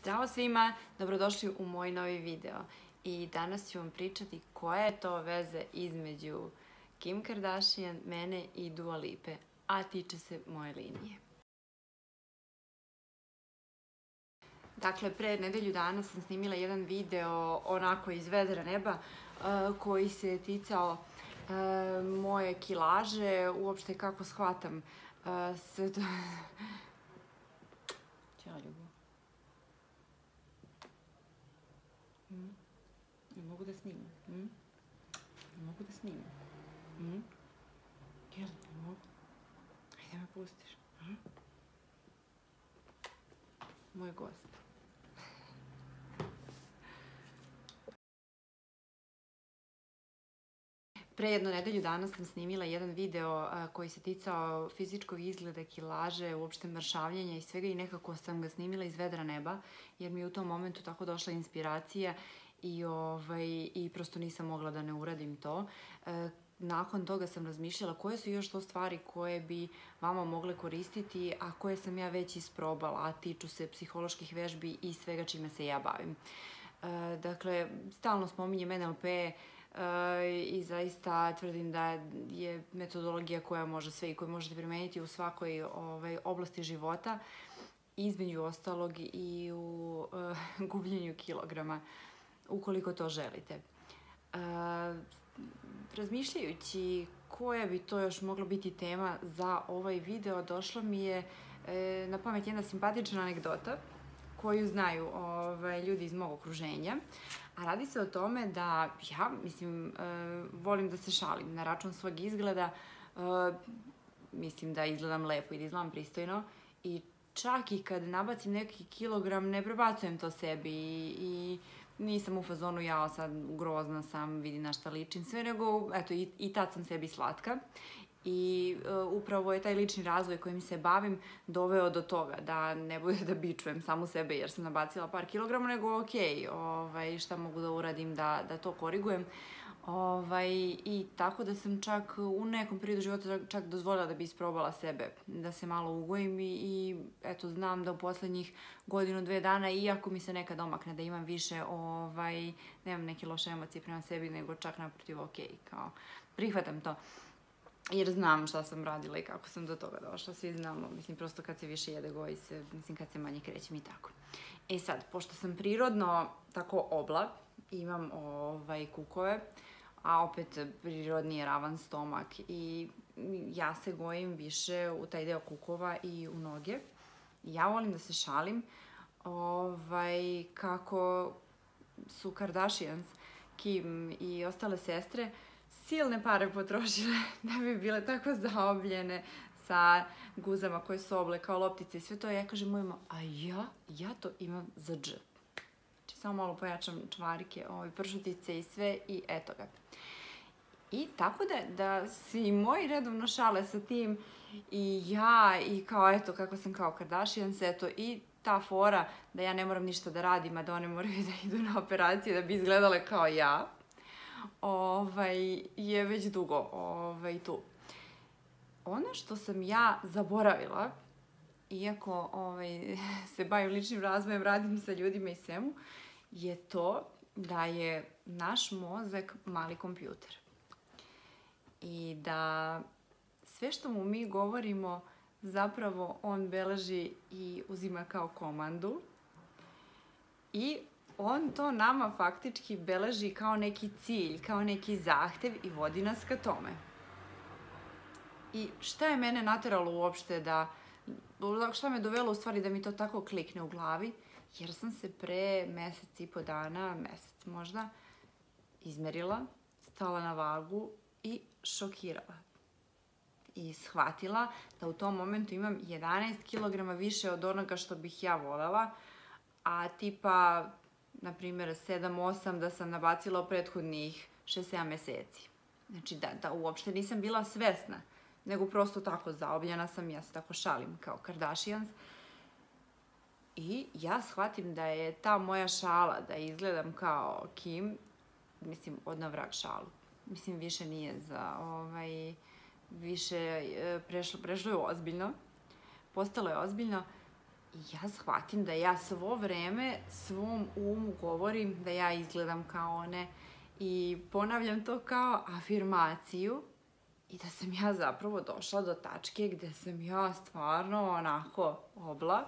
Zdravo svima, dobrodošli u moj novi video. I danas ću vam pričati koja je to veze između Kim Kardashian, mene i Dua Lipe, a tiče se moje linije. Dakle, pre nedelju dana sam snimila jedan video onako iz vedra neba koji se ticao moje kilaže, uopšte kako shvatam sve to... Ćao, ljubav. Ne mogu da snimam. Ne mogu da snimam. Jel, ne mogu? Ajde me pustiš. Moj gost. Pre jednu nedelju dana sam snimila jedan video koji se ticao fizičkog izgleda, kilaže, uopšte mršavljenja i svega i nekako sam ga snimila iz vedra neba jer mi je u tom momentu tako došla inspiracija i prosto nisam mogla da ne uradim to. Nakon toga sam razmišljala koje su još to stvari koje bi vama mogle koristiti, a koje sam ja već isprobala, a tiču se psiholoških vežbi i svega čime se ja bavim. Dakle, stalno spominjem NLP i zaista tvrdim da je metodologija koja može sve i koju možete primeniti u svakoj oblasti života, između ostalog i u gubljenju kilograma, ukoliko to želite. Razmišljajući koja bi to još mogla biti tema za ovaj video, došla mi je na pamet jedna simpatična anegdota koju znaju ljudi iz mog okruženja. A radi se o tome da ja, volim da se šalim na račun svog izgleda. Mislim da izgledam lepo i da izgledam pristojno. I čak i kad nabacim neki kilogram, ne prebacujem to sebi i nisam u fazonu ja sad grozna sam, vidi na šta ličim sve, nego eto i tad sam sebi slatka. I upravo je taj lični razvoj kojim se bavim doveo do toga da ne bude da bičujem samu sebe jer sam nabacila par kilograma, nego šta mogu da uradim da to korigujem. I tako da sam čak u nekom periodu života čak dozvolila da bi isprobala sebe, da se malo ugojim i eto znam da u poslednjih godinu, 2 dana, iako mi se nekad omakne da imam više, nemam neke loše emocije prema sebi, nego čak naprotiv kao prihvatam to. Jer znam šta sam radila i kako sam do toga došla, svi znamo, prosto kad se više jede goji se, kad se manje krećem i tako. E sad, pošto sam prirodno tako obla, imam kukove, a opet prirodni je ravan stomak i ja se gojim više u taj deo kukova i u noge. Ja volim da se šalim kako su Kardashians, Kim i ostale sestre silne pare potrošile da bi bile tako zaobljene sa guzama koje su oble kao loptice i sve to. Ja kažem mojima, a ja to imam za dž. Znači samo malo pojačam čvarike, pršutice i sve i eto ga. I tako da se i moji redovno šale sa tim i ja i kao eto kako sam kao Kardashians, eto i ta fora da ja ne moram ništa da radim, a da one moraju da idu na operacije da bi izgledale kao ja. Je već dugo tu. Ono što sam ja zaboravila, iako se bavim ličnim razvojem, radim sa ljudima i svemu, je to da je naš mozak mali kompjuter. I da sve što mu mi govorimo, zapravo on beleži i uzima kao komandu i on to nama faktički beleži kao neki cilj, kao neki zahtev i vodi nas ka tome. I šta je mene nateralo uopšte šta me dovelo u stvari da mi to tako klikne u glavi? Jer sam se pre mesec i po dana, mesec možda, izmerila, stala na vagu i šokirala. I shvatila da u tom momentu imam 11 kilograma više od onoga što bih ja volela, a tipa, na primjer, 7-8 da sam nabacila u prethodnih 6-7 meseci. Znači da uopšte nisam bila svesna, nego prosto tako zaobljena sam, ja se tako šalim kao Kardashians. I ja shvatim da je ta moja šala, da izgledam kao Kim, odna vrag šalu. Više nije više prešlo je ozbiljno, postalo je ozbiljno. I ja shvatim da ja svo vreme svom umu govorim da ja izgledam kao one i ponavljam to kao afirmaciju i da sam ja zapravo došla do tačke gde sam ja stvarno onako obla.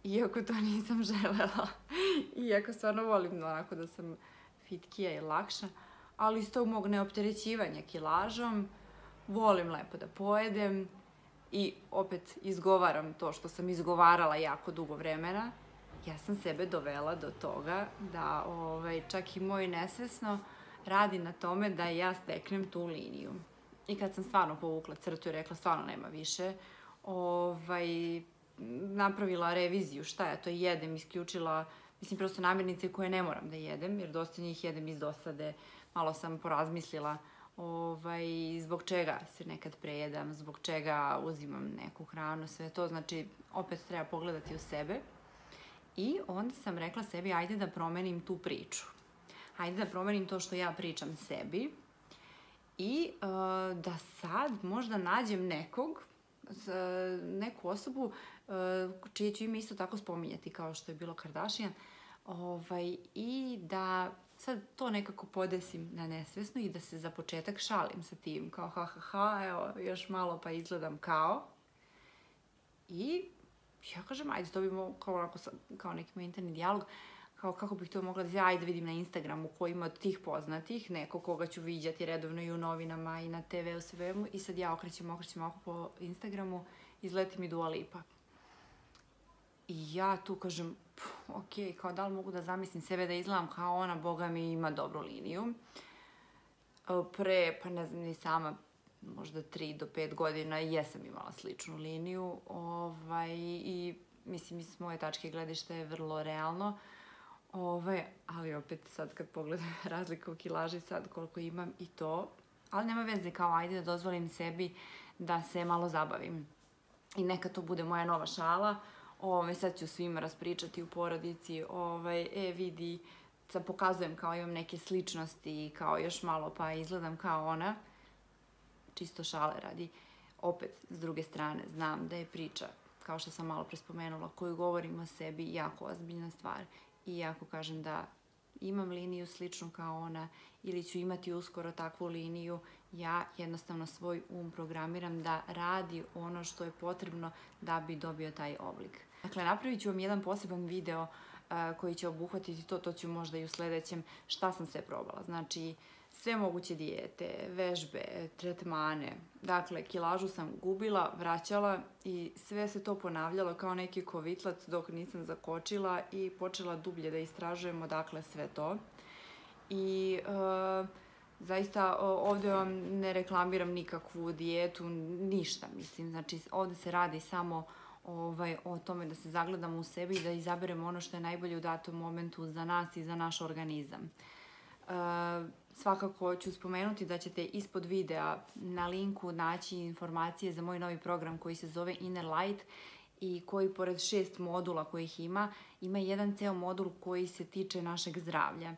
Iako to nisam želela. Iako stvarno volim onako da sam fitkija i lakša. Ali iz tog mog neopterećivanja kilažom volim lepo da pojedem i opet izgovaram to što sam izgovarala jako dugo vremena. Ja sam sebe dovela do toga da čak i moj nesvesno radi na tome da ja steknem tu liniju. I kad sam stvarno povukla crtu i rekla stvarno nema više, napravila reviziju šta ja to jedem, isključila, mislim, prosto namirnice koje ne moram da jedem, jer dosta njih jedem iz dosade. Malo sam porazmislila zbog čega se nekad prejedam, zbog čega uzimam neku hranu, sve to, znači opet treba pogledati u sebe. I onda sam rekla sebi, ajde da promenim tu priču. Ajde da promenim to što ja pričam sebi i da sad možda nađem neku osobu čije ću ime isto tako spominjati kao što je bilo Kardashian i da sad to nekako podesim na nesvesno i da se za početak šalim sa tim kao ha, evo još malo pa izgledam kao. I ja kažem, ajde, to bi kao neki moj interni dijalog, kao kako bih to mogla da ajde vidim na Instagramu ko ima od tih poznatih, neko koga ću viđati redovno i u novinama i na TV-u svemu i sad ja okrećem oko po Instagramu, izleti mi Dua Lipa. I ja tu kažem, ok, kao da li mogu da zamislim sebe da izgledam kao ona, boga mi ima dobru liniju. Pa ne znam, ni sama, možda 3 do 5 godina jesam imala sličnu liniju i mislim, iz moje tačke gledišta je vrlo realno. Ali opet sad kad pogledam razliku u kilaži sad koliko imam i to, ali nema veze, kao ajde da dozvolim sebi da se malo zabavim. I neka to bude moja nova šala, sad ću svima raspričati u porodici, vidi, sad pokazujem kao imam neke sličnosti, kao još malo pa izgledam kao ona, čisto šale radi. Opet, s druge strane, znam da je priča, kao što sam malo pre spomenula, koju govorim o sebi, jako ozbiljna stvar. I ako kažem da imam liniju sličnu kao ona ili ću imati uskoro takvu liniju, ja jednostavno svoj programiram da radi ono što je potrebno da bi dobio taj oblik. Dakle, napravit ću vam jedan poseban video koji će obuhvatiti to ću možda i u sledećem, šta sam sve probala. Znači, sve moguće dijete, vežbe, tretmane. Dakle, kilažu sam gubila, vraćala i sve se to ponavljalo kao neki kovitlac dok nisam zakočila i počela dublje da istražujem odakle sve to. I zaista ovde vam ne reklamiram nikakvu dijetu, ništa mislim. Znači, ovde se radi samo o tome da se zagledamo u sebi i da izaberemo ono što je najbolje u datom momentu za nas i za naš organizam. Svakako ću spomenuti da ćete ispod videa na linku naći informacije za moj novi program koji se zove Inner Light i koji pored 6 modula kojih ima jedan ceo modul koji se tiče našeg zdravlja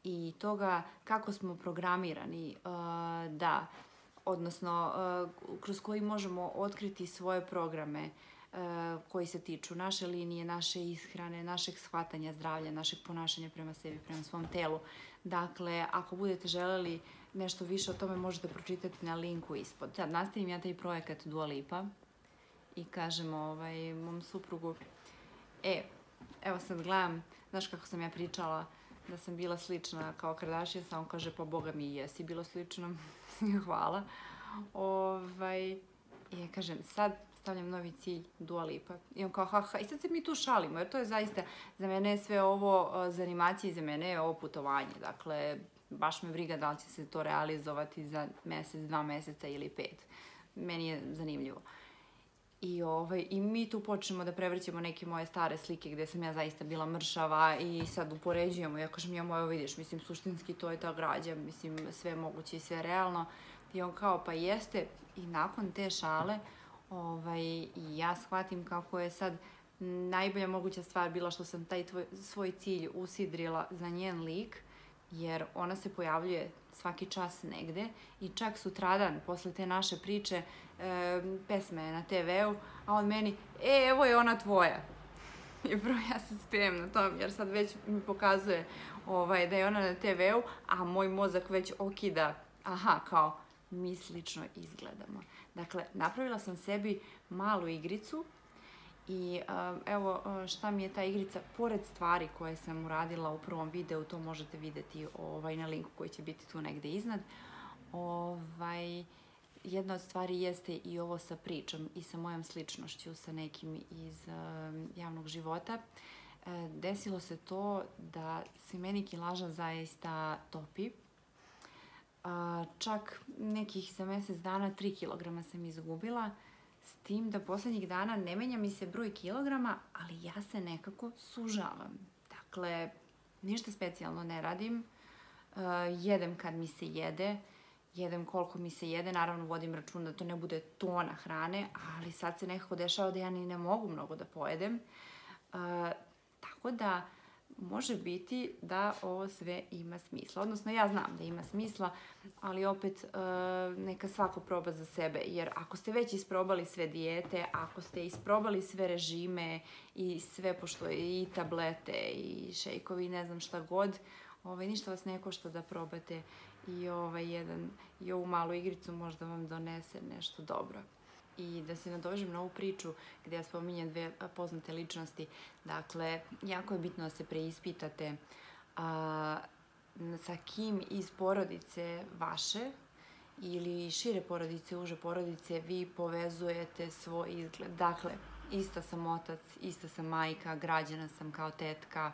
i toga kako smo programirani odnosno kroz koji možemo otkriti svoje programe koji se tiču naše linije, naše ishrane, našeg shvatanja zdravlja, našeg ponašanja prema sebi, prema svom telu. Dakle, ako budete želeli nešto više o tome, možete pročitati na linku ispod. Sad nastavim ja taj projekat Dua Lipa i kažem mom suprugu, evo sad gledam, znaš kako sam ja pričala da sam bila slična kao Kardashian, samo kaže, pa boga mi jesi bila slična, hvala. I kažem, sad stavljam novi cilj Dua Lipa. I on kao, i sad se mi tu šalimo, jer to je zaista, za mene je sve ovo za animacije i za mene je ovo putovanje. Dakle, baš me briga da li će se to realizovati za mesec, 2 meseca ili 5. Meni je zanimljivo. I mi tu počnemo da prevrćemo neke moje stare slike gde sam ja zaista bila mršava i sad upoređujemo. Ja kažem, evo vidiš, mislim, suštinski to je ta građa, mislim, sve moguće i sve realno. I on kao, pa jeste. I nakon te šale, ja shvatim kako je sad najbolja moguća stvar bila što sam taj svoj cilj usidrila za njen lik, jer ona se pojavljuje svaki čas negde i čak sutradan, posle te naše priče, pesme je na TV-u, a on meni, evo je ona tvoja. I prvo ja se smijem na tom, jer sad već mi pokazuje da je ona na TV-u, a moj mozak već okida, aha, kao, mi slično izgledamo. Dakle, napravila sam sebi malu igricu i evo šta mi je ta igrica, pored stvari koje sam uradila u prvom videu, to možete videti na linku koji će biti tu negde iznad. Jedna od stvari jeste i ovo sa pričom i sa mojom sličnošću, sa nekim iz javnog života. Desilo se to da se meni kilaža zaista topi. Čak nekih za mesec dana 3 kilograma sam izgubila, s tim da poslednjih dana ne menja mi se broj kilograma, ali ja se nekako sužavam. Dakle, ništa specijalno ne radim, jedem kad mi se jede, jedem koliko mi se jede, naravno vodim račun da to ne bude tona hrane, ali sad se nekako dešava da ja ni ne mogu mnogo da pojedem. Tako da može biti da ovo sve ima smisla. Odnosno, ja znam da ima smisla, ali opet neka svako proba za sebe. Jer ako ste već isprobali sve dijete, ako ste isprobali sve režime i sve, pošto i tablete i šejkovi, ne znam šta god, ništa vas ne košta da probate i ovu malu igricu, možda vam donese nešto dobro. I da se nadovežem na ovu priču gde ja spominjem dve poznate ličnosti. Dakle, jako je bitno da se preispitate sa kim iz porodice vaše ili šire porodice, uže porodice, vi povezujete svoj izgled. Dakle, ista sam otac, ista sam majka, građana sam kao tetka.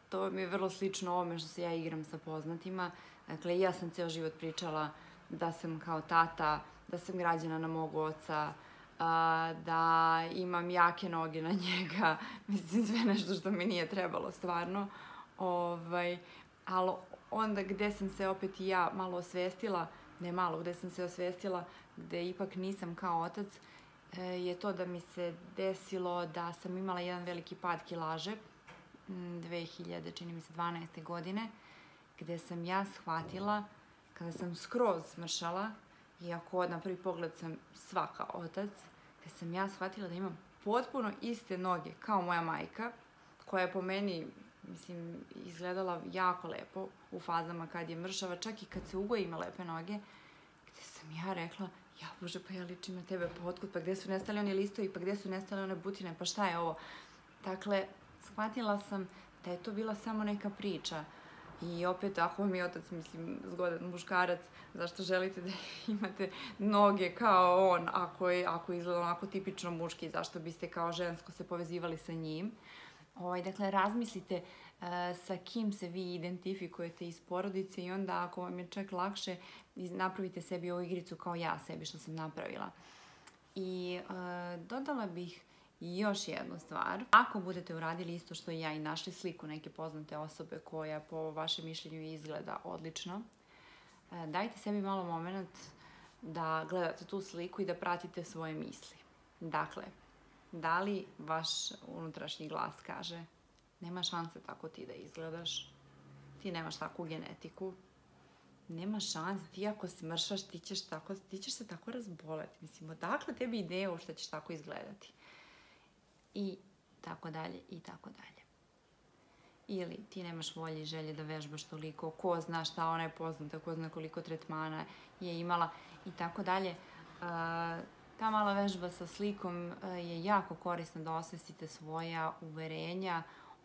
To mi je vrlo slično ovome što se ja igram sa poznatima. Dakle, ja sam ceo život pričala da sam kao tata, da sam građana na mog oca, da imam jake noge na njega, mislim sve nešto što mi nije trebalo stvarno. Ali onda gde sam se opet i ja malo osvestila, ne malo, gde sam se osvestila, gde ipak nisam kao otac, je to da mi se desilo da sam imala jedan veliki pad kilaže 2012. godine, gde sam ja shvatila, kada sam skroz smršala, iako na prvi pogled sam svaka otac, gde sam ja shvatila da imam potpuno iste noge kao moja majka, koja je po meni, mislim, izgledala jako lepo u fazama kad je mršava, čak i kad se ugoji ima lepe noge, gde sam ja rekla, ja bože, pa ja ličim na tebe, pa otkud, pa gde su nestali oni listovi, pa gde su nestale one butine, pa šta je ovo? Dakle, shvatila sam da je to bila samo neka priča. I opet, ako vam je otac, mislim, zgodan muškarac, zašto želite da imate noge kao on, ako izgleda onako tipično muški, zašto biste kao žensko se povezivali sa njim? Dakle, razmislite sa kim se vi identifikujete iz porodice i onda, ako vam je čak lakše, napravite sebi ovu igricu kao ja sebi što sam napravila. I dodala bih još jednu stvar. Ako budete uradili isto što i ja i našli sliku neke poznate osobe koja po vašem mišljenju izgleda odlično, dajte sebi malo moment da gledate tu sliku i da pratite svoje misli. Dakle, da li vaš unutrašnji glas kaže nema šanse tako ti da izgledaš, ti nemaš takvu genetiku, nema šanse, ti ako smršaš, ti ćeš se tako razboleti. Mislim, odakle tebi ideja u što ćeš tako izgledati? I tako dalje, i tako dalje. Ili ti nemaš volje i želje da vežbaš toliko, ko zna šta ona je poznata, ko zna koliko tretmana je imala i tako dalje. Ta mala vežba sa slikom je jako korisna da osvestite svoja uverenja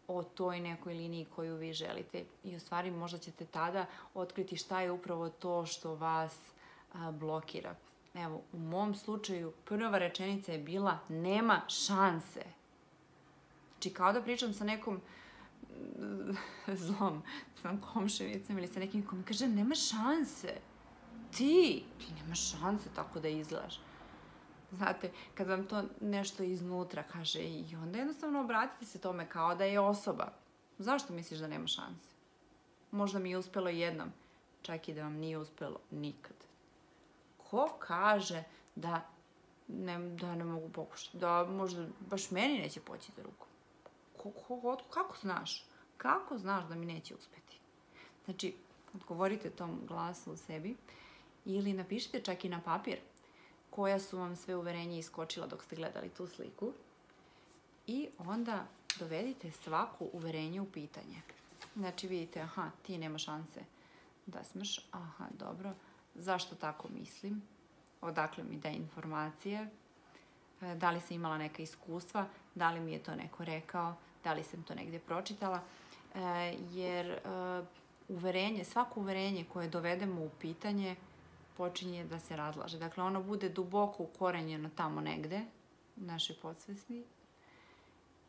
o toj nekoj liniji koju vi želite. I u stvari možda ćete tada otkriti šta je upravo to što vas blokira. Evo, u mom slučaju prva rečenica je bila nema šanse. Znači, kao da pričam sa nekom zlom, sa komšinicom ili sa nekim ko mi kaže nema šanse. Ti nemaš šanse tako da izgledaš. Znate, kad vam to nešto iznutra kaže i onda jednostavno obratite se tome kao da je osoba. Zašto misliš da nema šanse? Možda mi je uspelo jednom, čak i da vam nije uspelo nikad. Ko kaže da ne mogu pokušati, da možda baš meni neće poći za ruku? Kako znaš? Kako znaš da mi neće uspeti? Znači, odgovorite tom glasu u sebi ili napišite čak i na papir koja su vam sve uverenja iskočila dok ste gledali tu sliku i onda dovedite svako uverenje u pitanje. Znači, vidite, aha, ti nema šanse da smeš, aha, dobro, zašto tako mislim, odakle mi da informacije, da li sam imala neka iskustva, da li mi je to neko rekao, da li sam to negdje pročitala, jer svako uverenje koje dovedemo u pitanje počinje da se razlaže. Dakle, ono bude duboko ukorenjeno tamo negde, u našoj podsvesni,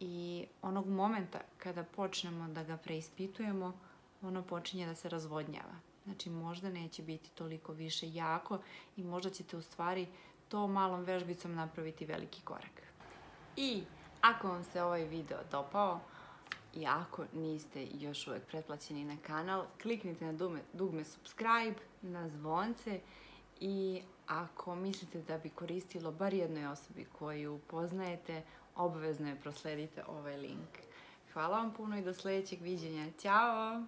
i onog momenta kada počnemo da ga preispitujemo, ono počinje da se razvodnjava. Znači, možda neće biti toliko više jako i možda ćete u stvari to malom vežbicom napraviti veliki korak. I ako vam se ovaj video dopao i ako niste još uvek pretplaćeni na kanal, kliknite na dugme subscribe, na zvonce i ako mislite da bi koristilo bar jednoj osobi koju poznajete, obavezno je prosledite ovaj link. Hvala vam puno i do sljedećeg viđenja. Ćao!